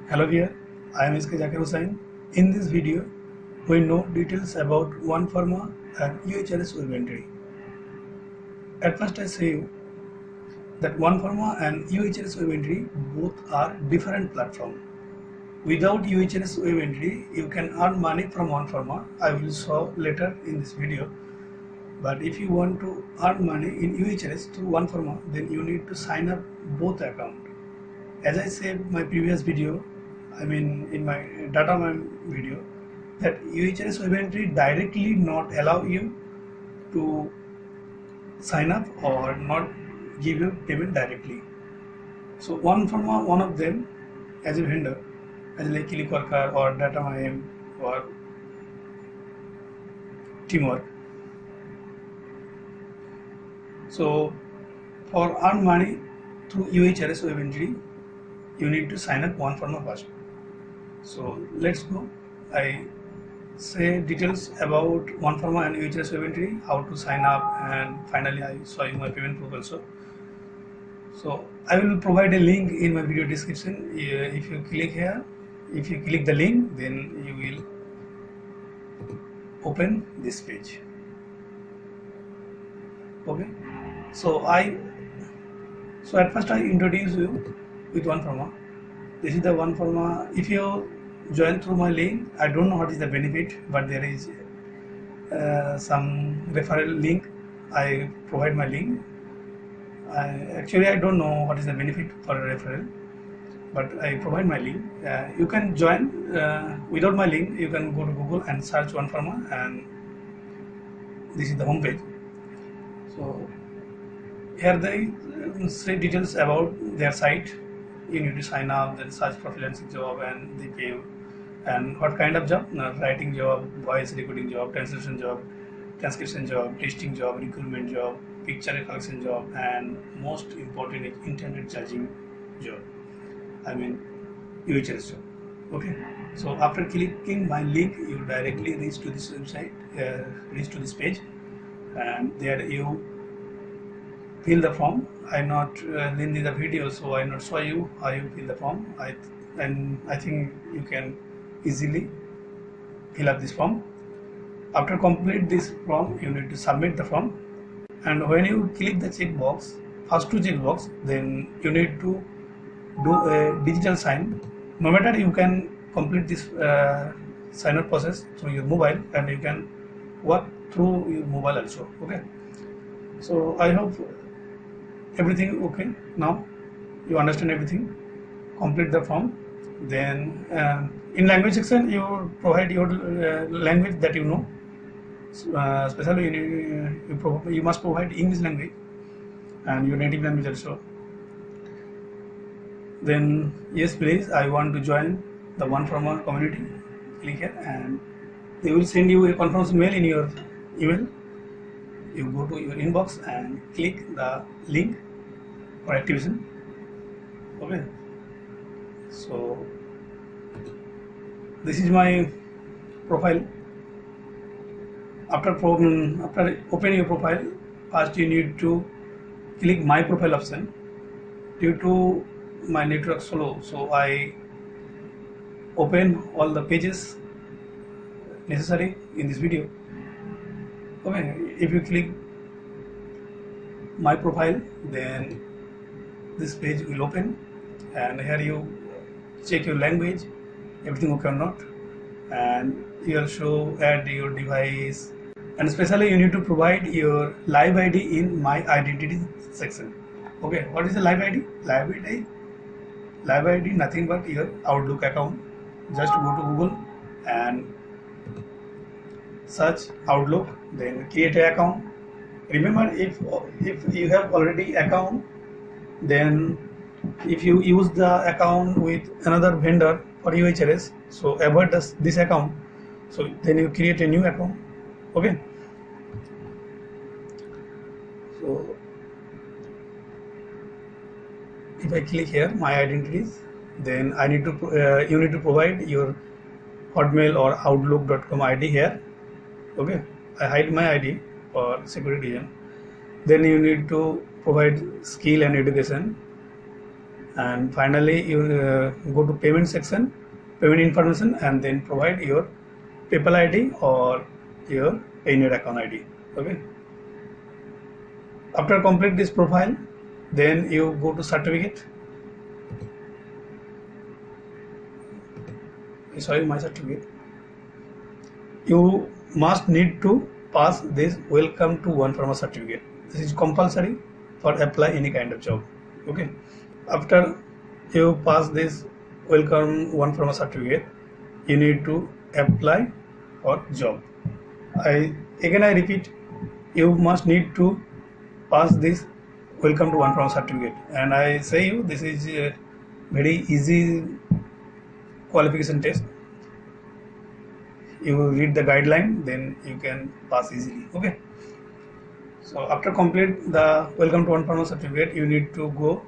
Hello dear, I am SK Zakir Hussain. In this video, we know details about OnePharma and UHRS web entry. At first I say you that OnePharma and UHRS web entry both are different platforms. Without UHRS web entry, you can earn money from OnePharma. I will show later in this video. But if you want to earn money in UHRS through OnePharma, then you need to sign up both accounts. As I said in my previous video, in my data mine video, that UHRS web entry directly not allow you to sign up or not give you payment directly. So one of them as a vendor, as like ClickWorker or DataMine or Teamwork. So for earn money through UHRS web entry, you need to sign up OnePharma first. So let's go. I say details about OnePharma and UHRS web entry, how to sign up, and finally I show you my payment proof also. So I will provide a link in my video description. If you click here, if you click the link, then you will open this page. Okay. So at first I introduce you with OnePharma. This is the OnePharma. If you join through my link, I don't know what is the benefit, but there is some referral link. I provide my link. Actually, I don't know what is the benefit for a referral, but I provide my link. You can join without my link. You can go to Google and search OnePharma, and this is the home page. So here they say details about their site. You need to sign up, then search for freelancing job, and they pay you. And what kind of job? Writing job, voice recording job, translation job, transcription job, testing job, recruitment job, picture collection job, and most important is internet charging job. UHRS job. Okay. So after clicking my link, you directly reach to this website, reach to this page, and there you fill the form. I not link in the video, so I not show you how you fill the form. I think you can easily fill up this form. After complete this form, you need to submit the form, and when you click the checkbox, first two checkbox, then you need to do a digital sign. No matter, you can complete this sign up process through your mobile, and you can work through your mobile also. Okay. So I hope everything okay. Now you understand everything. Complete the form. Then in language section, you provide your language that you know. Especially you must provide English language and your native language also. Then yes, please, I want to join the OnePharma community. Click here, and they will send you a confirmation mail in your email. You go to your inbox and click the link for activation. Okay. So this is my profile. After opening your profile, first you need to click my profile option. Due to my network slow, so I open all the pages necessary in this video. Okay, if you click my profile, then this page will open, and here you check your language, everything okay or not, and here show add your device, and especially you need to provide your live ID in my identity section. Okay, what is the live ID? Live ID nothing but your Outlook account. Just go to Google and search Outlook, then create an account. Remember, if you have already account, then if you use the account with another vendor for UHRS, so avoid this account. So then you create a new account. Okay. So if I click here my identities, then I need to you need to provide your Hotmail or Outlook.com ID here. Okay, I hide my ID for security reason. Then you need to provide skill and education, and finally you go to payment section, payment information, and then provide your PayPal ID or your Payoneer account ID. Okay. After complete this profile, then you go to certificate. Sorry, my certificate. You must need to pass this welcome to One Pharma certificate. This is compulsory for apply any kind of job. Okay. After you pass this welcome One Pharma certificate, you need to apply for job. I repeat, you must need to pass this welcome to One Pharma certificate, and I say you this is a very easy qualification test. You read the guideline, then you can pass easily. Okay. So after complete the welcome to One Pharma certificate, you need to go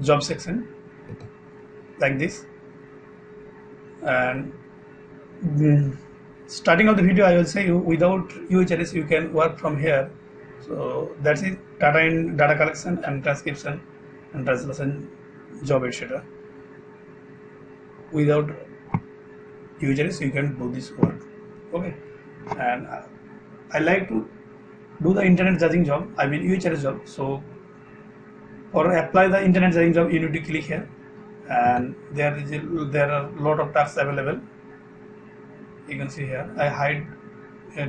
job section like this, and starting of the video I will say you without UHRS you can work from here. So that's it, data collection and transcription and translation job, etc. Without UHRS you can do this work. Okay. And I like to do the internet judging job, I mean UHRS job. So for apply the internet judging job, you need to click here, and there are a lot of tasks available. You can see here I hide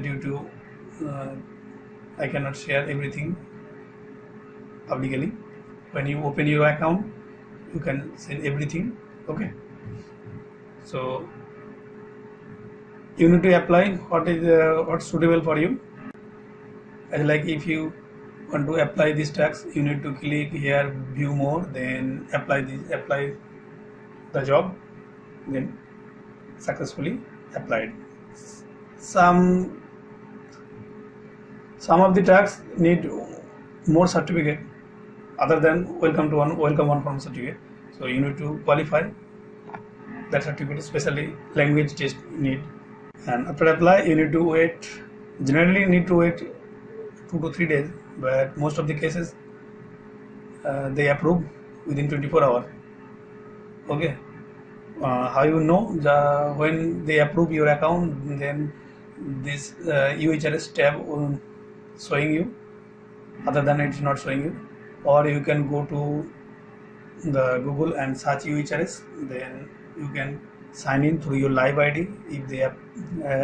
due to I cannot share everything publicly. When you open your account, you can see everything. Okay. So you need to apply what's suitable for you. And like if you want to apply this tax, you need to click here view more, then apply the job, then successfully applied. Some of the tax need more certificate other than welcome One Pharma certificate. So you need to qualify that certificate, especially language test need. And after apply, you need to wait. Generally, you need to wait 2 to 3 days, but most of the cases they approve within 24 hours. Okay. How you know when they approve your account, then this UHRS tab showing you, other than it's not showing you, or you can go to the Google and search UHRS, then you can sign in through your live ID. If they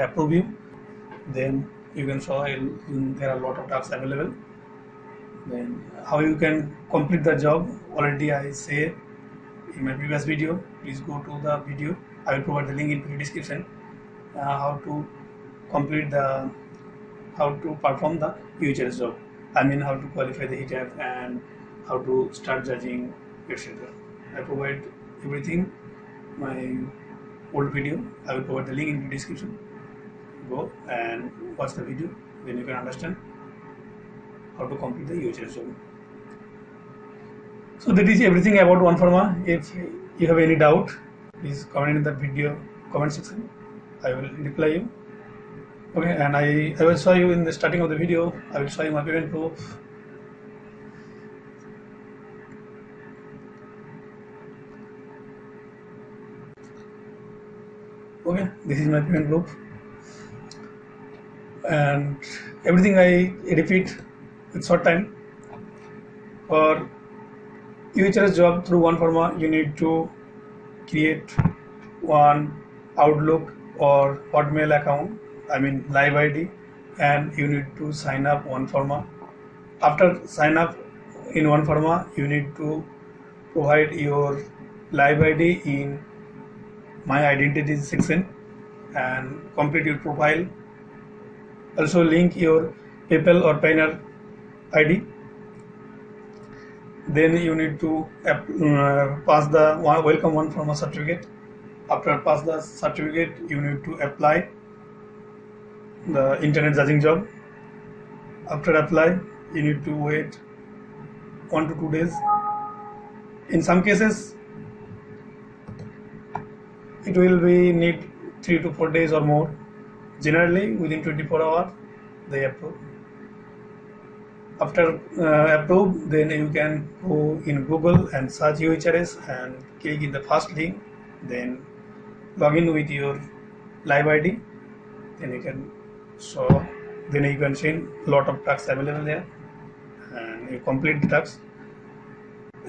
approve you, then you can show there are a lot of tasks available. Then how you can complete the job, already I say in my previous video. Please go to the video, I will provide the link in the description. How to complete how to perform the UHRS job, I mean how to qualify the HTAP and how to start judging, etc. I provide everything my old video. I will provide the link in the description. Go and watch the video, then you can understand how to complete the UHRS job. So that is everything about One Pharma. If you have any doubt, please comment in the video comment section. I will reply you. Okay, and I will show you in the starting of the video. I will show you my payment proof. Okay, this is my payment proof, and everything I repeat with short time. For UHRS job through One Pharma, you need to create one Outlook or Hotmail account, I mean live ID, and you need to sign up One Pharma. After sign up in One Pharma, you need to provide your live ID in my identity section and complete your profile. Also link your PayPal or Payoneer ID. Then you need to pass the welcome One Pharma certificate. After pass the certificate, you need to apply the internet judging job. After apply, you need to wait 1 to 2 days. In some cases, it will be need 3 to 4 days or more. Generally, within 24 hours, they approve. After approve, then you can go in Google and search UHRS and click in the first link, then log in with your live ID, then you can then you can see lot of tasks available there and you complete the tasks.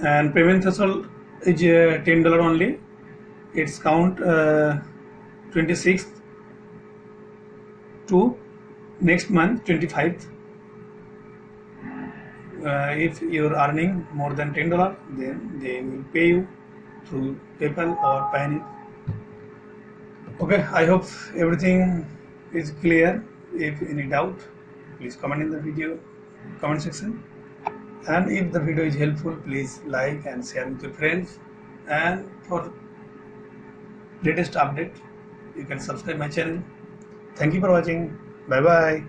And payment threshold is $10 only. It's count 26th to next month 25th. If you're earning more than $10, then they will pay you through PayPal or Payoneer. Okay, I hope everything is clear. If any doubt, please comment in the video comment section. And if the video is helpful, please like and share with your friends. And for latest update, you can subscribe my channel. Thank you for watching. Bye bye.